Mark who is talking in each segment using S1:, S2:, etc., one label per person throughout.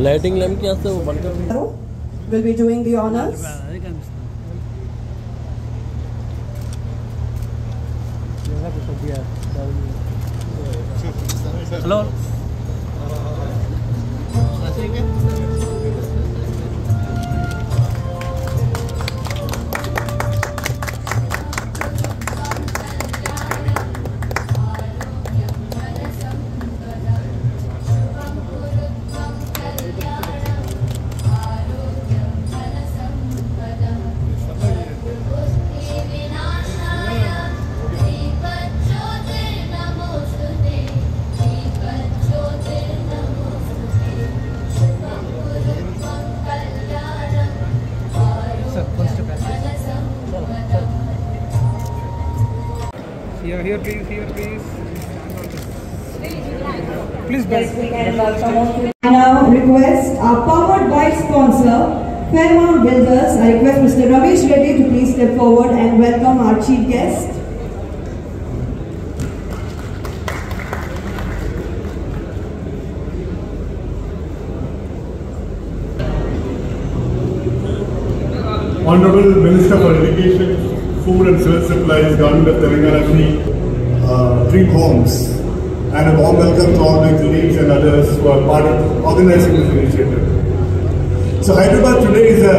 S1: Lighting lamp क्या से वो बंद कर
S2: will be doing the honors.
S1: Hello
S3: Here please, please
S2: Yes, we can welcome all. I now request our powered by sponsor, Fairmount Builders. I request Mr. Reddy to please step forward and welcome our chief guest.
S4: Honorable Minister for Education, Food and Civil Supplies, Government of Telangana, Dream Homes, and a warm welcome to all my colleagues and others who are part of organizing this initiative. So Hyderabad today is a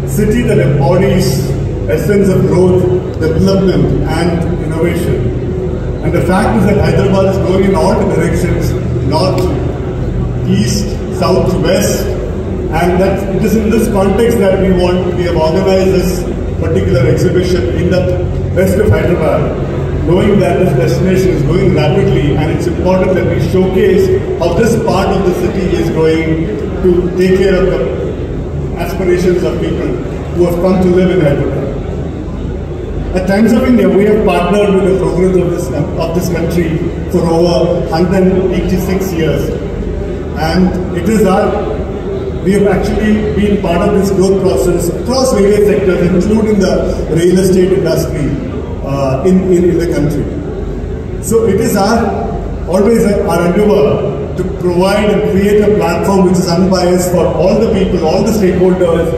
S4: city that embodies essence of growth, development and innovation. And the fact is that Hyderabad is going in all the directions, north, east, south, west, and that it is in this context that we have organized this particular exhibition in the west of Hyderabad, knowing that this destination is growing rapidly, and it's important that we showcase how this part of the city is going to take care of the aspirations of people who have come to live in Hyderabad. At Times of India, we have partnered with the progress of this country for over 186 years, and we have actually been part of this growth process across various sectors, including the real estate industry in the country. So it is always our endeavor to provide and create a platform which is unbiased for all the people, all the stakeholders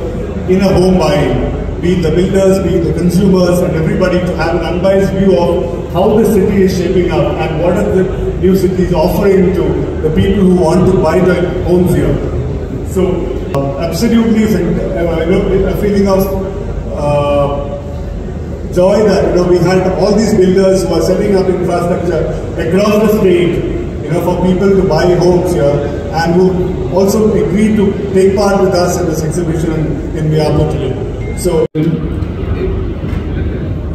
S4: in a home buying, be it the builders, be it the consumers, and everybody to have an unbiased view of how the city is shaping up and what are the new cities offering to the people who want to buy their homes here. So, absolutely, a feeling of joy that we had all these builders who are setting up infrastructure across the state, for people to buy homes here, and who also agreed to take part with us in this exhibition in Viapur today. So,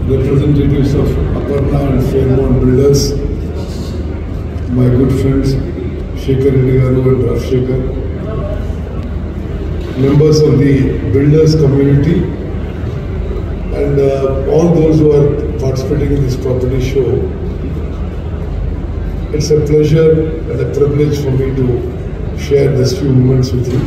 S5: representatives of Aparna and Fairmount Builders, my good friends Reddy and Raf, members of the builders community, and all those who are participating in this property show. It's a pleasure and a privilege for me to share this few moments with you.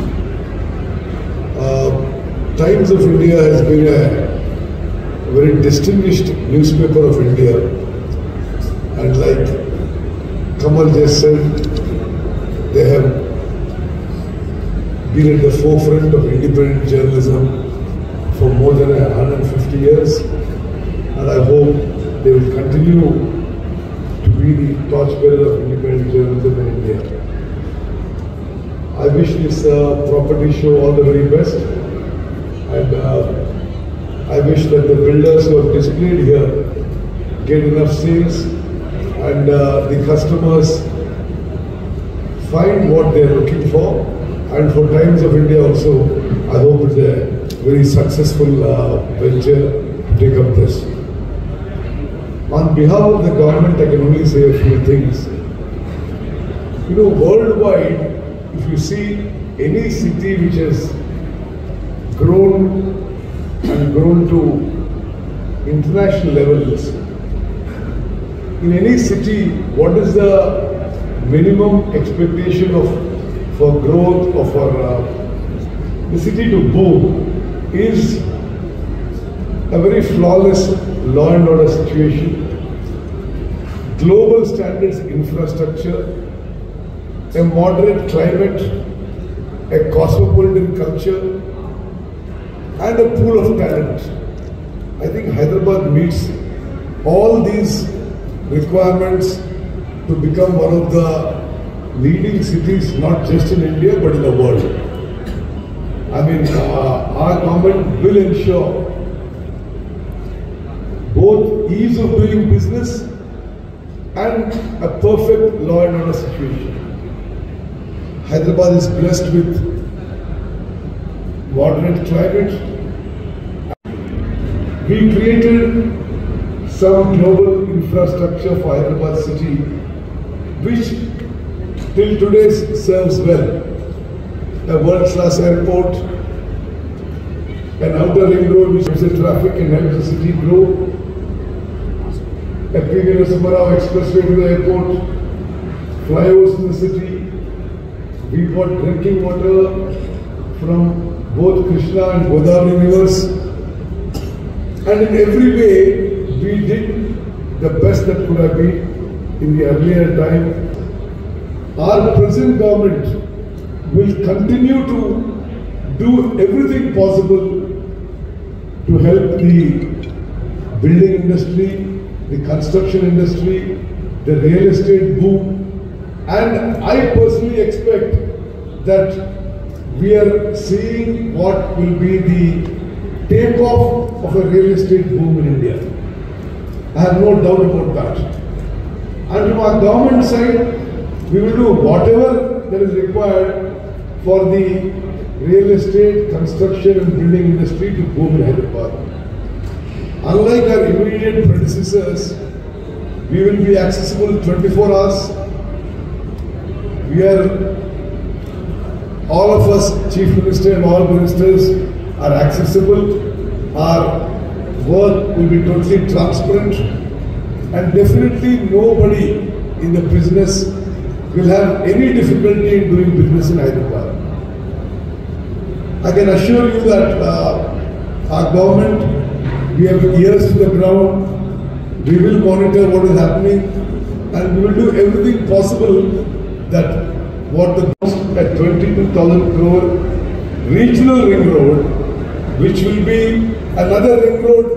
S5: Times of India has been a very distinguished newspaper of India, and like Kumar just said, they have been at the forefront of independent journalism for more than 150 years, and I hope they will continue to be the torchbearer of independent journalism in India. I wish this property show all the very best, and I wish that the builders who have displayed here get enough sales, and the customers find what they are looking for. And for Times of India also, I hope it's a very successful venture to take up this. On behalf of the government, I can only say a few things. Worldwide, if you see any city which has grown to international levels, in any city, what is the minimum expectation for growth or for the city to boom is a very flawless law and order situation, global standards infrastructure, a moderate climate, a cosmopolitan culture, and a pool of talent. I think Hyderabad meets all these requirements to become one of the leading cities, not just in India but in the world. I mean, our government will ensure both ease of doing business and a perfect law and order situation. Hyderabad is blessed with moderate climate. We created some global infrastructure for Hyderabad city, which till today serves well. A world-class airport, an outer ring road which makes the traffic and helps the city grow, a P.V. Narasimha expressway to the airport, flyovers in the city. We got drinking water from both Krishna and Godavari rivers, and in every way we did the best that could have been in the earlier time. Our present government will continue to do everything possible to help the building industry, the construction industry, the real estate boom, and I personally expect that we are seeing what will be the takeoff of a real estate boom in India. I have no doubt about that. And from our government side, we will do whatever that is required for the real estate, construction and building industry to boom in Hyderabad. Unlike our immediate predecessors, we will be accessible 24 hours. We are, all of us, Chief Minister and all ministers are accessible. Our work will be totally transparent, and definitely nobody in the business will have any difficulty in doing business in Hyderabad. I can assure you that our government, we have ears to the ground, we will monitor what is happening, and we will do everything possible that what the cost at 22,000 crore regional ring road, which will be another ring road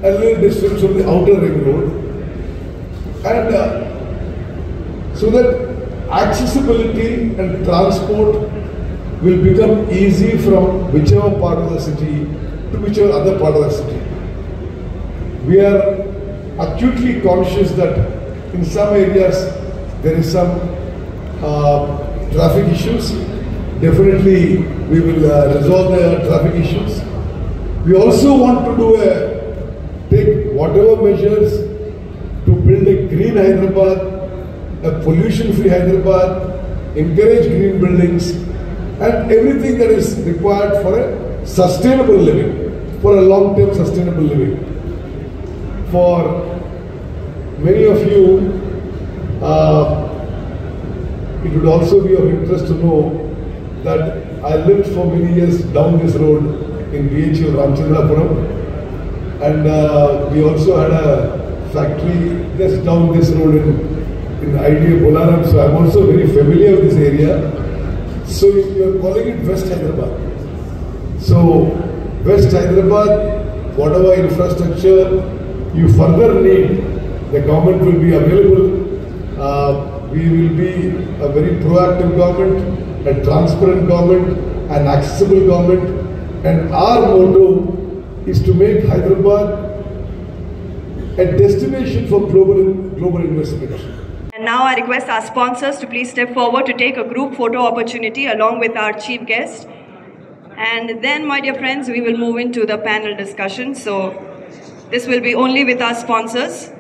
S5: a little distance from the outer ring road, and so that accessibility and transport will become easy from whichever part of the city to whichever other part of the city. We are acutely conscious that in some areas there is some traffic issues. Definitely we will resolve the traffic issues. We also want to take whatever measures to build a green Hyderabad, a pollution-free Hyderabad, encourage green buildings, and everything that is required for a sustainable living, for a long-term sustainable living. For many of you, it would also be of interest to know that I lived for many years down this road in BHU Ramchandrapuram, and we also had a factory just down this road in IDA Bolaram, so I'm also very familiar with this area. So you are calling it West Hyderabad. So West Hyderabad, whatever infrastructure you further need, the government will be available. We will be a very proactive government, a transparent government, an accessible government, and our motto is to make Hyderabad a destination for global investment.
S2: And now I request our sponsors to please step forward to take a group photo opportunity along with our chief guest. And then, my dear friends, we will move into the panel discussion. So this will be only with our sponsors,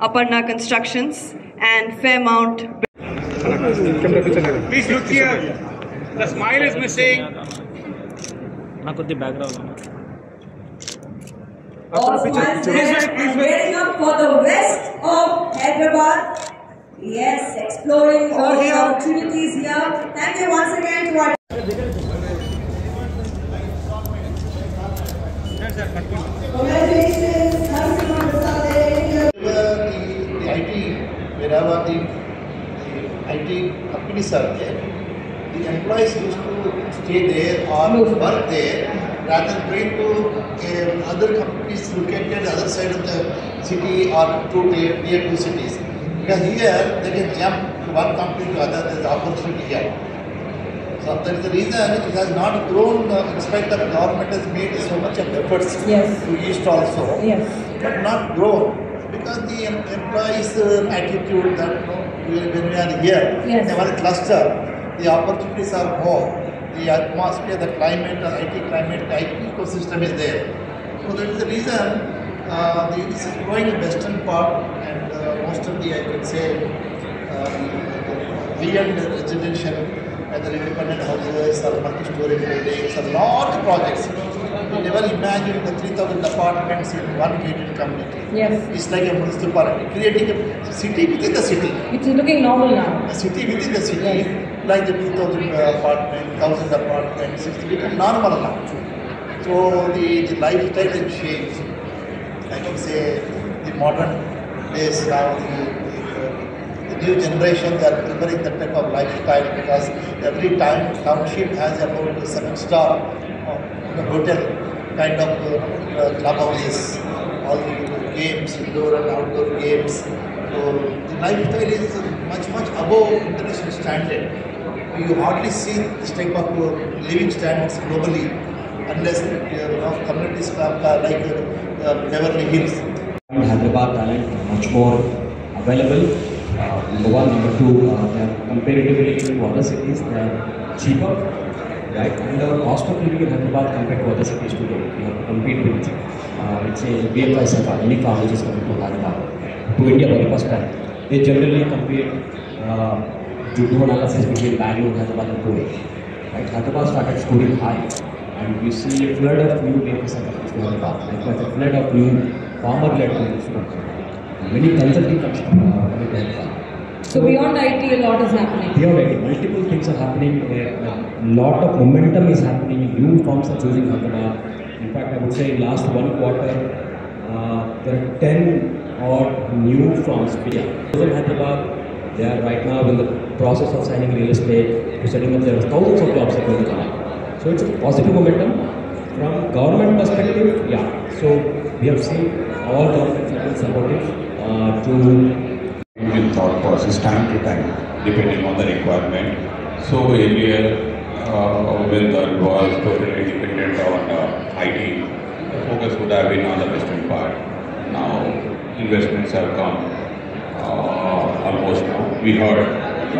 S2: Aparna Constructions and Fairmount.
S3: Please look here. The smile is missing.
S2: All smiles there and waiting up for the west of Hyderabad. Yes, exploring all the opportunities here. Thank you once again to our congratulations.
S6: The IT, wherever the IT companies are there, the employees used to stay there or work there rather than going to other companies located at the other side of the city or to near two cities. Because here they can jump to one company to other, there is opportunity here. So that is the reason it has not grown in spite of the government has made so much of efforts to East also, but not grown. Because the employees' attitude that when we are here, they are a cluster, the opportunities are more, the atmosphere, the climate, the IT climate, the IT ecosystem is there. So that is the reason this is growing in western part and most of the, I could say, high-end residential, whether independent houses or multi-story buildings or large projects. We never imagined the 3,000 apartments in one gated community. It's like a municipality, creating a city within the city.
S2: It's looking normal now.
S6: A city within the city, like the 2,000 apartments, 1,000 apartments, it's become normal now. So the lifestyle has changed. I can say the modern days now, the new generation, they are preferring that type of lifestyle because every township has about 7-star hotel kind of clubhouses, all the games, indoor and outdoor games. So the lifestyle is much above international standard. You hardly see this type of living standards globally unless communities like Beverly Hills.
S7: In Hyderabad, talent much more available. Number one, number two, they are comparatively to other cities, they are cheaper, right? And the cost of living in Hyderabad compared to other cities today, you have to compete with, let's say, BFI, any car which is coming to Hyderabad, to India for the first time. They generally compete, do analysis between Bangalore, Hyderabad and Pune. Right? Hyderabad started scoring high, and you see a flood of new BFI companies to Hyderabad, like a flood of new farmer-led companies to Hyderabad. Many consulting coming to Hyderabad.
S2: So beyond IT, a lot is happening.
S7: Beyond IT, multiple things are happening. A lot of momentum is happening. New firms are choosing Hyderabad. In fact, I would say in last 1 quarter, there are 10 odd new firms. In Hyderabad, they are right now in the process of signing real estate, to setting up their thousands of jobs are going to come up. So it's a positive momentum. From government perspective, so we have seen all governments have been supportive to
S8: thought process time to time, depending on the requirement. So earlier, when the was totally dependent on IT, the focus would have been on the western part. Now, investments have come almost now. We heard.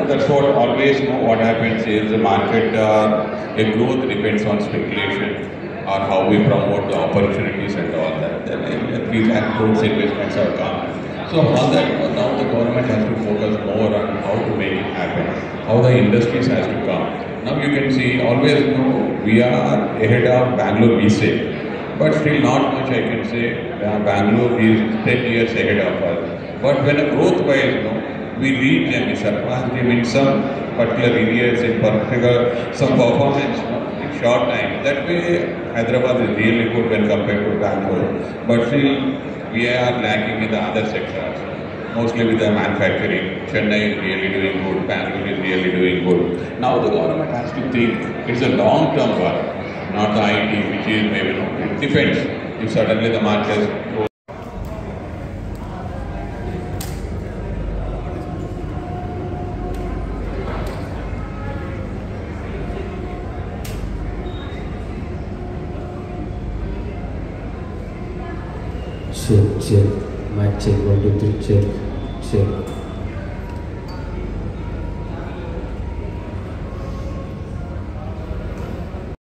S8: That's what always what happens is the market, a growth depends on speculation or how we promote the opportunities and all that. Then these growth investments have come. So on that, now the government has to focus more on how to make it happen, how the industries has to come. Now you can see, always we are ahead of Bangalore, we say, but still not much I can say. Bangalore is 10 years ahead of us. But when a growth-wise, we lead them, we surpass them in some particular areas, in particular some performance in short time. That way, Hyderabad is really good when compared to Bangalore. But still, we are lacking in the other sectors, mostly with the manufacturing. Chennai is really doing good, Bangalore is really doing good. Now the government has to think it's a long-term work, not the IT, which is maybe it depends. If suddenly the market goes.
S7: Check, mic check, 1, 2, 3, check.